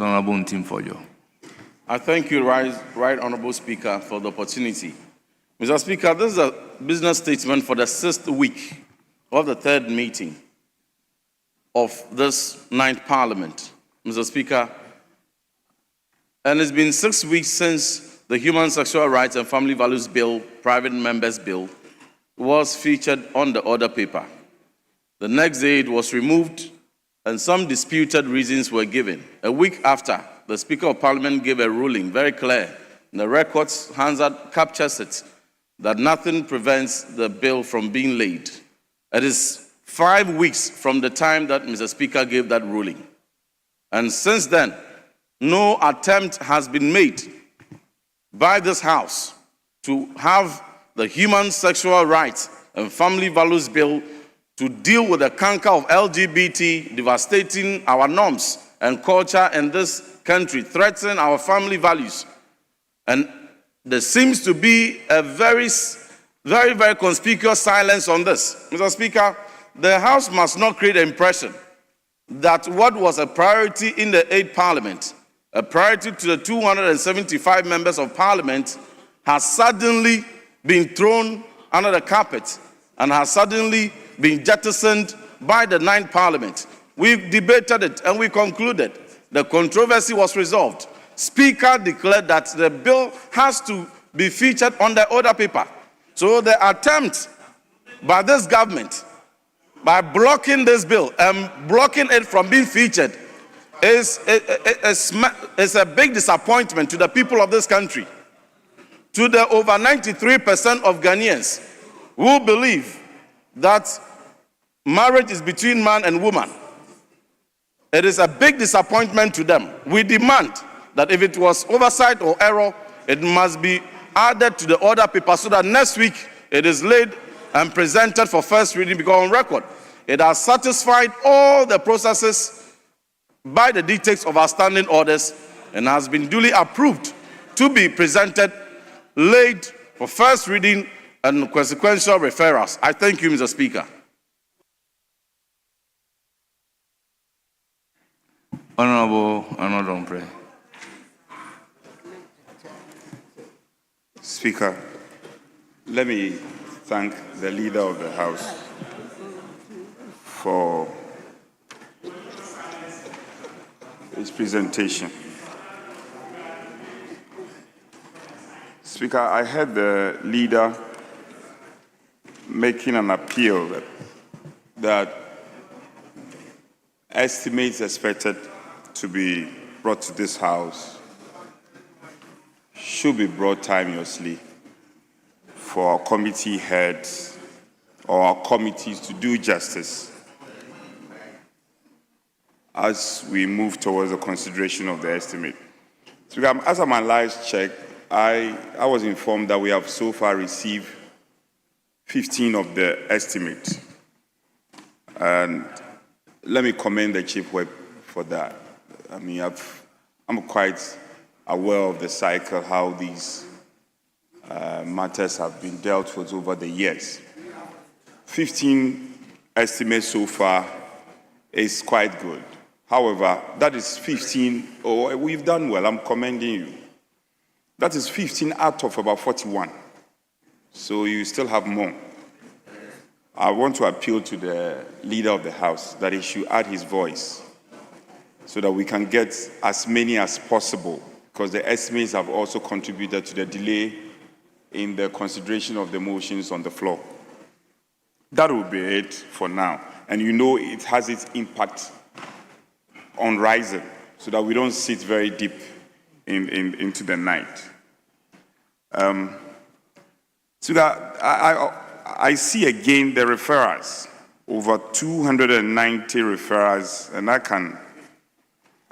Honorable Ntimfojo. I thank you, Right Honorable Speaker, for the opportunity. Mr. Speaker, this is a business statement for the 6th week of the 3rd meeting of this 9th Parliament, Mr. Speaker. And it's been 6 weeks since the Human Sexual Rights and Family Values Bill, Private Members Bill, was featured on the order paper. The next day it was removed and some disputed reasons were given. A week after, the Speaker of Parliament gave a ruling, very clear, and the records Hansard captures it, that nothing prevents the bill from being laid. It is 5 weeks from the time that Mr. Speaker gave that ruling. And since then, no attempt has been made by this House to have the Human Sexual Rights and Family Values Bill to deal with the canker of LGBT, devastating our norms and culture in this country, threatening our family values. And there seems to be a very conspicuous silence on this. Mr. Speaker, the House must not create the impression that what was a priority in the 8th Parliament, a priority to the 275 members of Parliament, has suddenly been thrown under the carpet and has suddenly been jettisoned by the 9th Parliament. We debated it and we concluded. The controversy was resolved. Speaker declared that the bill has to be featured on the order paper. So the attempt by this government, by blocking this bill and blocking it from being featured, is a big disappointment to the people of this country, to the over 93% of Ghanaians who believe that marriage is between man and woman. It is a big disappointment to them. We demand that if it was oversight or error, it must be added to the order paper so that next week it is laid and presented for first reading, because on record, it has satisfied all the processes by the dictates of our standing orders and has been duly approved to be presented, laid for first reading and consequential referrals. I thank you, Mr. Speaker. Honorable Anodonpre. Speaker, let me thank the Leader of the House for his presentation. Speaker, I heard the Leader making an appeal that estimates expected to be brought to this House should be brought timeously for our committee heads or our committees to do justice as we move towards the consideration of the estimate. So as of my last check, I was informed that we have so far received 15 of the estimate. And let me commend the Chief Whip for that. I mean, I'm quite aware of the cycle, how these matters have been dealt with over the years. 15 estimates so far is quite good. However, that is 15, we've done well, I'm commending you. That is 15 out of about 41. So you still have more. I want to appeal to the Leader of the House that he should add his voice so that we can get as many as possible, because the estimates have also contributed to the delay in the consideration of the motions on the floor. That will be it for now. And you know it has its impact on rising so that we don't sit very deep into the night. So that I see again the referrals, over 290 referrals, and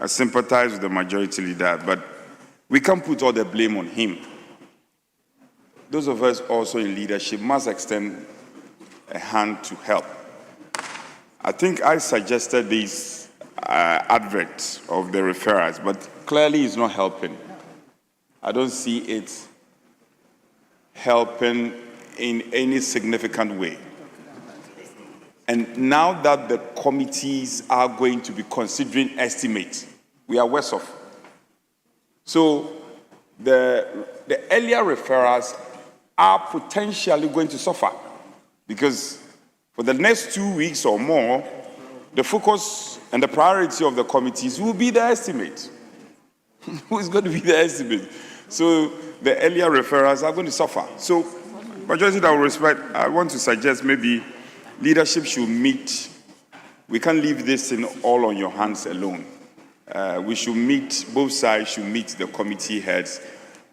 I sympathize with the majority leader, but we can't put all the blame on him. Those of us also in leadership must extend a hand to help. I think I suggested this advert of the referrals, but clearly it's not helping. I don't see it helping in any significant way. And now that the committees are going to be considering estimates, we are worse off. So the earlier referrals are potentially going to suffer because for the next 2 weeks or more, the focus and the priority of the committees will be the estimate. Who is going to be the estimate? So the earlier referrals are going to suffer. So, majority that will respect, I want to suggest maybe leadership should meet. We can't leave this thing all on your hands alone. We should meet, both sides should meet the committee heads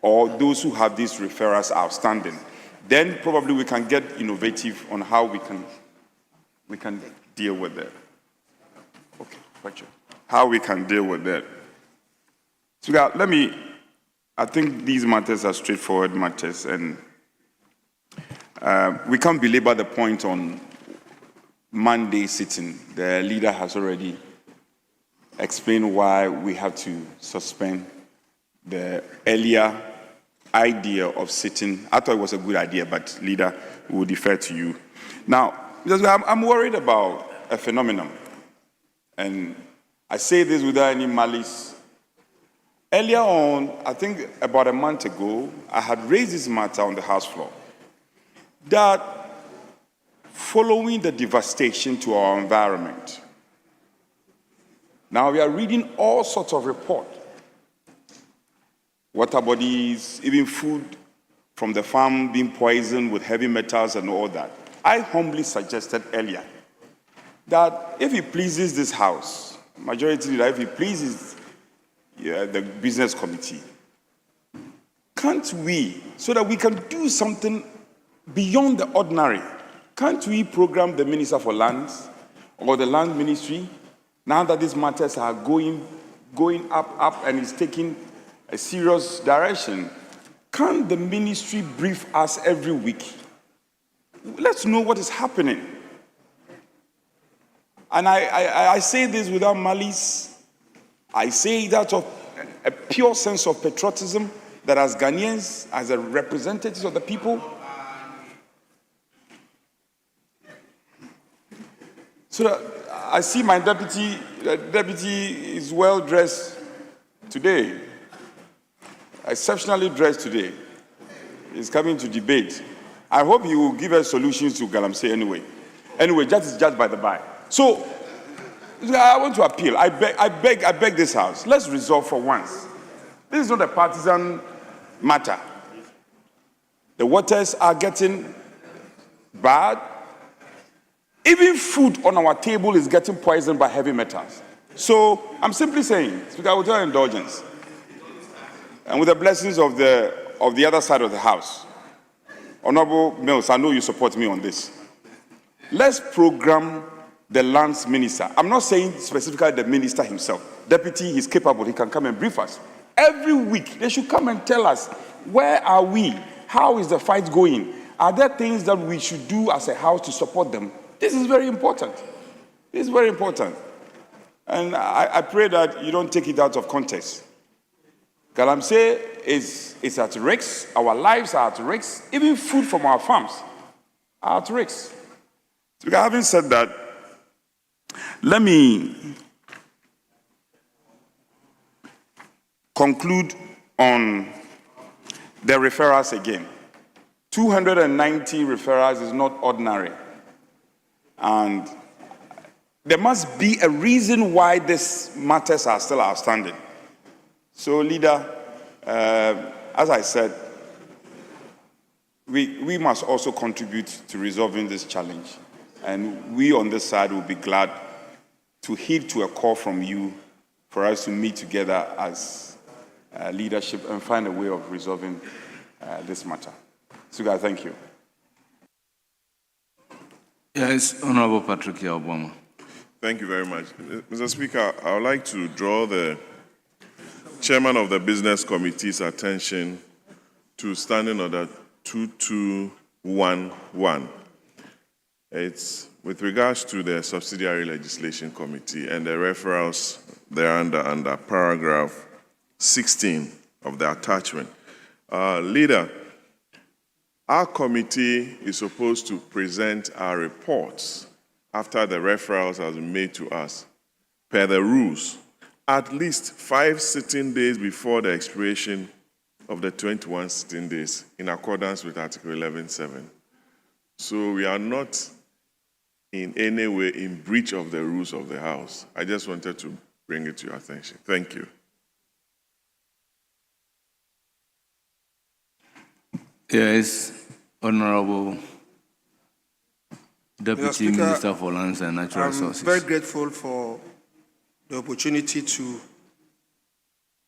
or those who have these referrals outstanding. Then probably we can get innovative on how we can deal with that. Okay, gotcha. How we can deal with that. So I think these matters are straightforward matters, and we can't belabor the point on Monday sitting. The leader has already explained why we have to suspend the earlier idea of sitting. I thought it was a good idea, but leader, we will defer to you. Now, I'm worried about a phenomenon, and I say this without any malice. Earlier on, I think about a month ago, I had raised this matter on the House floor, that following the devastation to our environment, now we are reading all sorts of reports, water bodies, even food from the farm being poisoned with heavy metals and all that. I humbly suggested earlier that if it pleases this House, majority leader, if it pleases the business committee, can't we, so that we can do something beyond the ordinary, can't we program the Minister for Lands or the Land Ministry, now that these matters are going up and it's taking a serious direction, can't the ministry brief us every week? Let's know what is happening. And I say this without malice. I say it out of a pure sense of patriotism, that as Ghanaians, as a representatives of the people, so that I see my deputy is well dressed today, exceptionally dressed today. He's coming to debate. I hope he will give us solutions to Galamsey anyway. Anyway, that is judged by the by. So, I want to appeal. I beg this House. Let's resolve for once. This is not a partisan matter. The waters are getting bad. Even food on our table is getting poisoned by heavy metals. So I'm simply saying, Speaker, with your indulgence, and with the blessings of the other side of the House, Honorable Mills, I know you support me on this. Let's program the lands minister. I'm not saying specifically the minister himself. Deputy, he's capable. He can come and brief us. Every week, they should come and tell us, where are we? How is the fight going? Are there things that we should do as a House to support them? This is very important. This is very important. And I pray that you don't take it out of context. Galamsey is at risk. Our lives are at risk. Even food from our farms are at risk. So having said that, let me conclude on the referrals again. 290 referrals is not ordinary. And there must be a reason why these matters are still outstanding. So, leader, as I said, we must also contribute to resolving this challenge. And we on this side will be glad to heed to a call from you for us to meet together as leadership and find a way of resolving this matter. So, guys, thank you. Yes, Honorable Patrick Obama. Thank you very much. Mr. Speaker, I would like to draw the Chairman of the Business Committee's attention to Standing Order 2211. It's with regards to the Subsidiary Legislation Committee and the referrals there under paragraph 16 of the attachment. Leader, our committee is supposed to present our reports after the referrals have been made to us per the rules at least 5 sitting days before the expiration of the 21 sitting days in accordance with Article 11.7. So we are not in any way in breach of the rules of the House. I just wanted to bring it to your attention. Thank you. Yes, Honorable Deputy Minister for Lands and Natural Resources. I'm very grateful for the opportunity to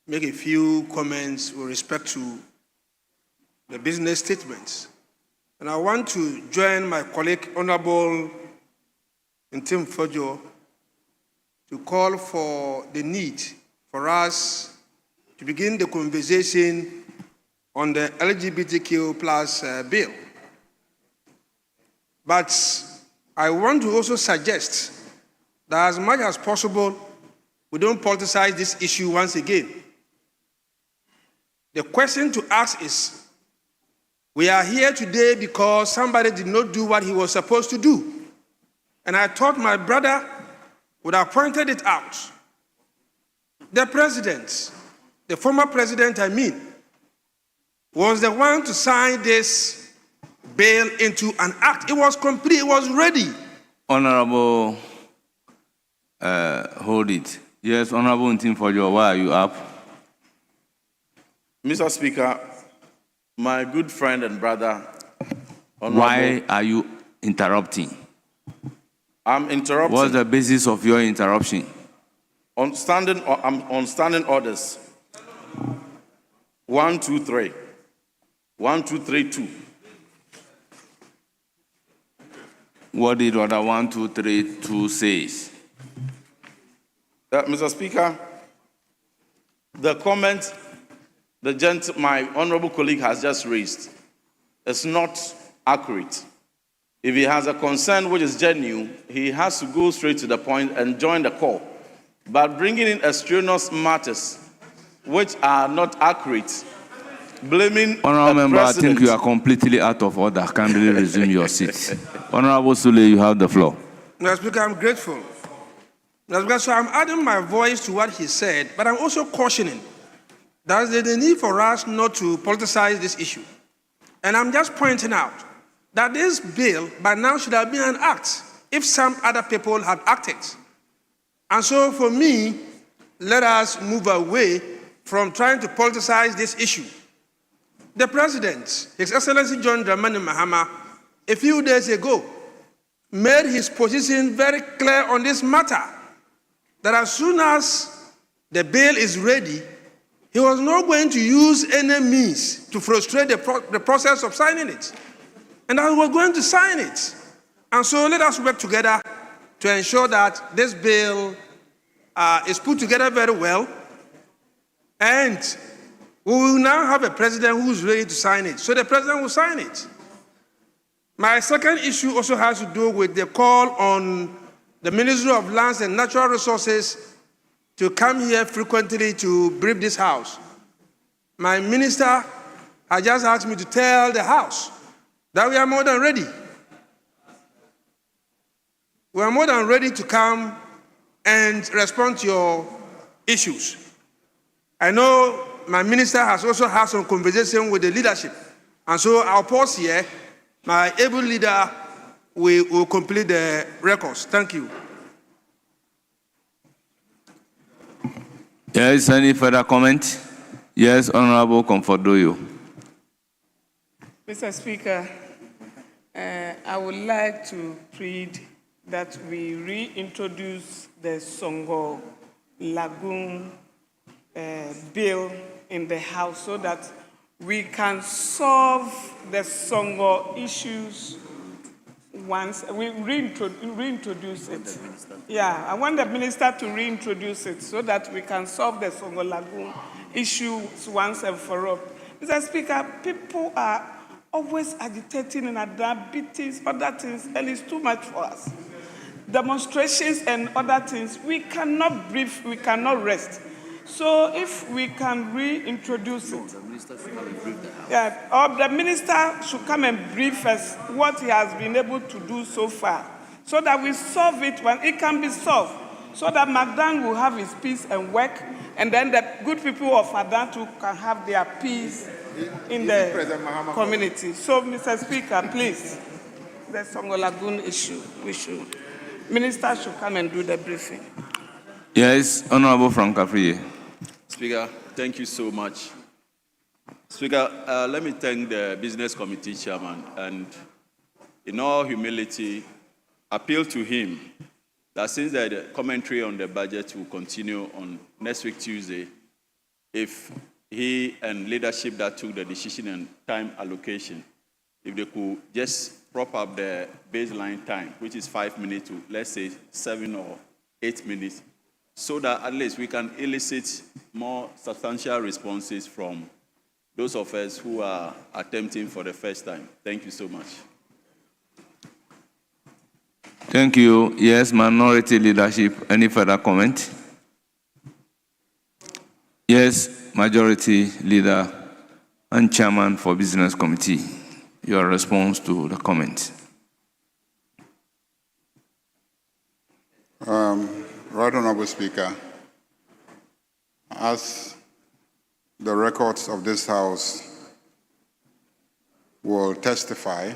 make a few comments with respect to the business statements. And I want to join my colleague, Honorable Tim Fojo, to call for the need for us to begin the conversation on the LGBTQ plus bill. But I want to also suggest that as much as possible, we don't politicize this issue once again. The question to ask is, we are here today because somebody did not do what he was supposed to do. And I thought my brother would have pointed it out. The president, the former president, was the one to sign this bill into an act. It was complete, it was ready. Honorable, hold it. Yes, Honorable Tim Fojo, why are you up? Mr. Speaker, my good friend and brother, Why are you interrupting? I'm interrupting. What's the basis of your interruption? I'm on standing orders. 1, 2, 3. 1, 2, 3, 2. What did order 1, 2, 3, 2 says? Mr. Speaker, the comment my honorable colleague has just raised is not accurate. If he has a concern which is genuine, he has to go straight to the point and join the call. But bringing in extraneous matters which are not accurate, blaming Honorable Member, I president. think you are completely out of order. Kindly resume your seat. Honorable Sule, you have the floor. Mr. Speaker, I'm grateful. Mr. Speaker, so I'm adding my voice to what he said, but I'm also cautioning that there's a need for us not to politicize this issue. And I'm just pointing out that this bill by now should have been an act if some other people had acted. And so for me, let us move away from trying to politicize this issue. The President, His Excellency John Dramani Mahama, a few days ago, made his position very clear on this matter, that as soon as the bill is ready, he was not going to use any means to frustrate the process of signing it. And that we were going to sign it. And so let us work together to ensure that this bill is put together very well. And we will now have a president who is ready to sign it. So the president will sign it. My second issue also has to do with the call on the Ministry of Lands and Natural Resources to come here frequently to brief this House. My minister has just asked me to tell the House that we are more than ready. We are more than ready to come and respond to your issues. I know my minister has also had some conversation with the leadership. And so I'll pause here. My able leader will complete the records. Thank you. Yes, any further comment? Yes, Honorable Comfordoyo. Mr. Speaker, I would like to plead that we reintroduce the Songo Lagoon bill in the House so that we can solve the Songo issues once we reintroduce it. Yeah, I want the minister to reintroduce it so that we can solve the Songo Lagoon issues once and for all. Mr. Speaker, people are always agitating and beatings, other things, and it's too much for us. Demonstrations and other things, we cannot breathe, we cannot rest. So if we can reintroduce it. The minister should come and brief the House. Yeah, or the minister should come and brief us what he has been able to do so far, so that we solve it when it can be solved. so that Magdan will have his peace and work, and then the good people of Adan too can have their peace in the community. So, Mr. Speaker, please, the Songo Lagoon issue, Minister should come and do the briefing. Yes, Honorable Frank Afriye. Speaker, thank you so much. Speaker, let me thank the Business Committee Chairman and, in all humility, appeal to him that since the commentary on the budget will continue on next week Tuesday, if he and leadership that took the decision and time allocation, if they could just prop up the baseline time, which is 5 minutes to, let's say, 7 or 8 minutes, so that at least we can elicit more substantial responses from those of us who are attempting for the first time. Thank you so much. Thank you. Yes, minority leadership. Any further comment? Yes, majority leader and chairman for business committee. Your response to the comment. Right Honorable Speaker, as the records of this House will testify,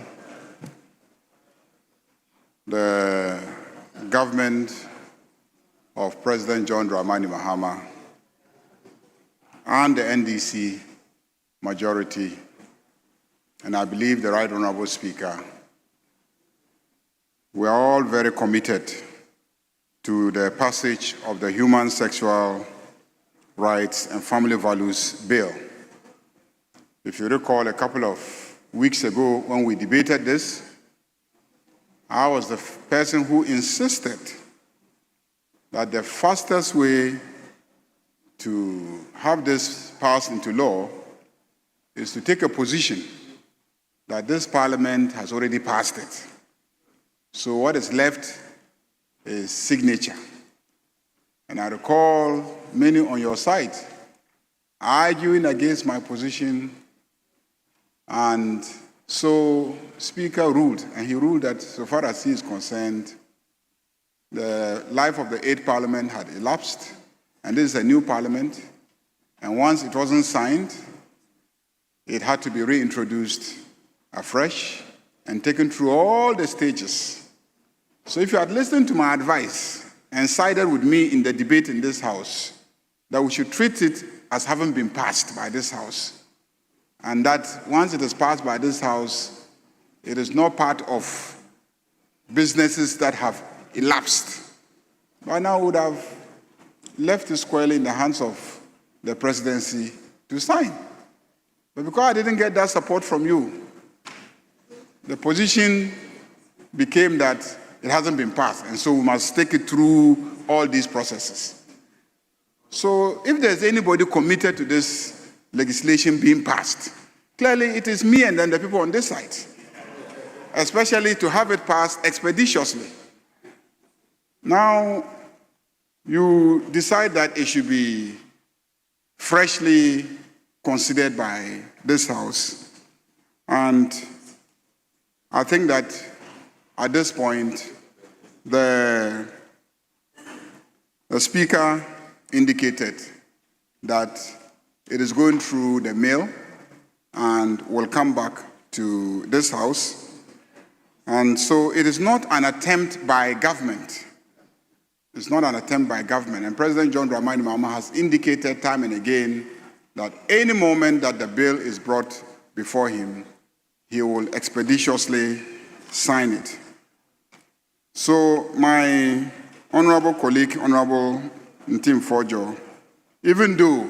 the government of President John Dramani Mahama and the NDC majority, and I believe the Right Honorable Speaker, we are all very committed to the passage of the Human Sexual Rights and Family Values Bill. If you recall, a couple of weeks ago when we debated this, I was the person who insisted that the fastest way to have this passed into law is to take a position that this Parliament has already passed it. So what is left is signature. And I recall many on your side arguing against my position, and so Speaker ruled, and he ruled that so far as he is concerned, the life of the 8th Parliament had elapsed, and this is a new Parliament, and once it wasn't signed, it had to be reintroduced afresh and taken through all the stages. So if you had listened to my advice and sided with me in the debate in this House, that we should treat it as having been passed by this House, and that once it is passed by this House, it is not part of businesses that have elapsed. By now, we would have left it squarely in the hands of the presidency to sign. But because I didn't get that support from you, the position became that it hasn't been passed, and so we must take it through all these processes. So if there's anybody committed to this legislation being passed, clearly it is me and then the people on this side, especially to have it passed expeditiously. Now, you decide that it should be freshly considered by this House, and I think that at this point, the Speaker indicated that it is going through the mail and will come back to this House. And so it is not an attempt by government. It's not an attempt by government. And President John Dramani Mahama has indicated time and again that any moment that the bill is brought before him, he will expeditiously sign it. So my honorable colleague, Honorable Ntim Fojo, even though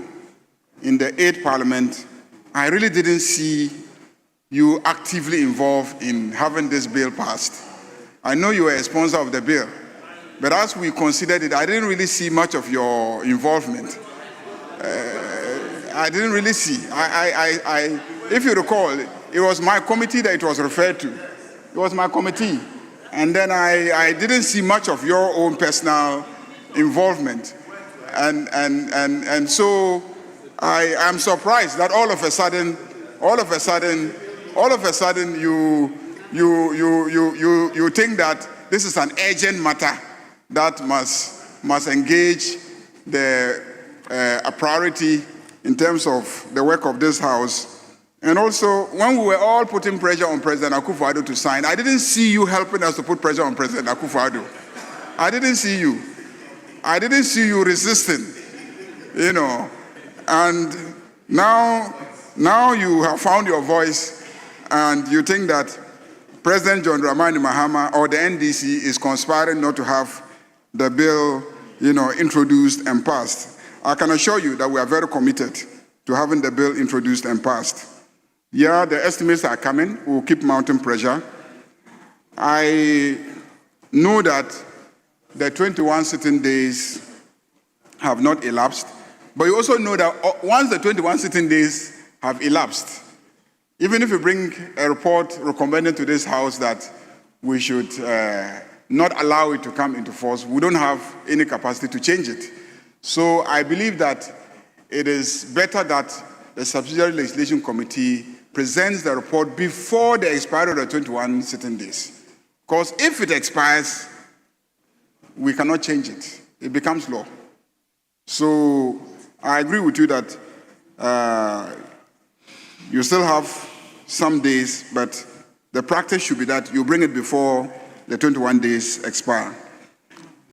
in the 8th Parliament, I really didn't see you actively involved in having this bill passed. I know you were a sponsor of the bill, but as we considered it, I didn't really see much of your involvement. I didn't really see. If you recall, it was my committee that it was referred to. It was my committee. And then I didn't see much of your own personal involvement. And so I am surprised that all of a sudden you think that this is an urgent matter that must must engage a priority in terms of the work of this House. And also, when we were all putting pressure on President Akufo-Addo to sign, I didn't see you helping us to put pressure on President Akufo-Addo. I didn't see you. I didn't see you resisting, you know. And now you have found your voice, and you think that President John Dramani Mahama or the NDC is conspiring not to have the bill, you know, introduced and passed. I can assure you that we are very committed to having the bill introduced and passed. Yeah, the estimates are coming. We'll keep mounting pressure. I know that the 21 sitting days have not elapsed, but you also know that once the 21 sitting days have elapsed, even if you bring a report recommending to this House that we should not allow it to come into force, we don't have any capacity to change it. So I believe that it is better that the Subsidiary Legislation Committee presents the report before the expiry of the 21 sitting days. Because if it expires, we cannot change it. It becomes law. So I agree with you that you still have some days, but the practice should be that you bring it before the 21 days expire.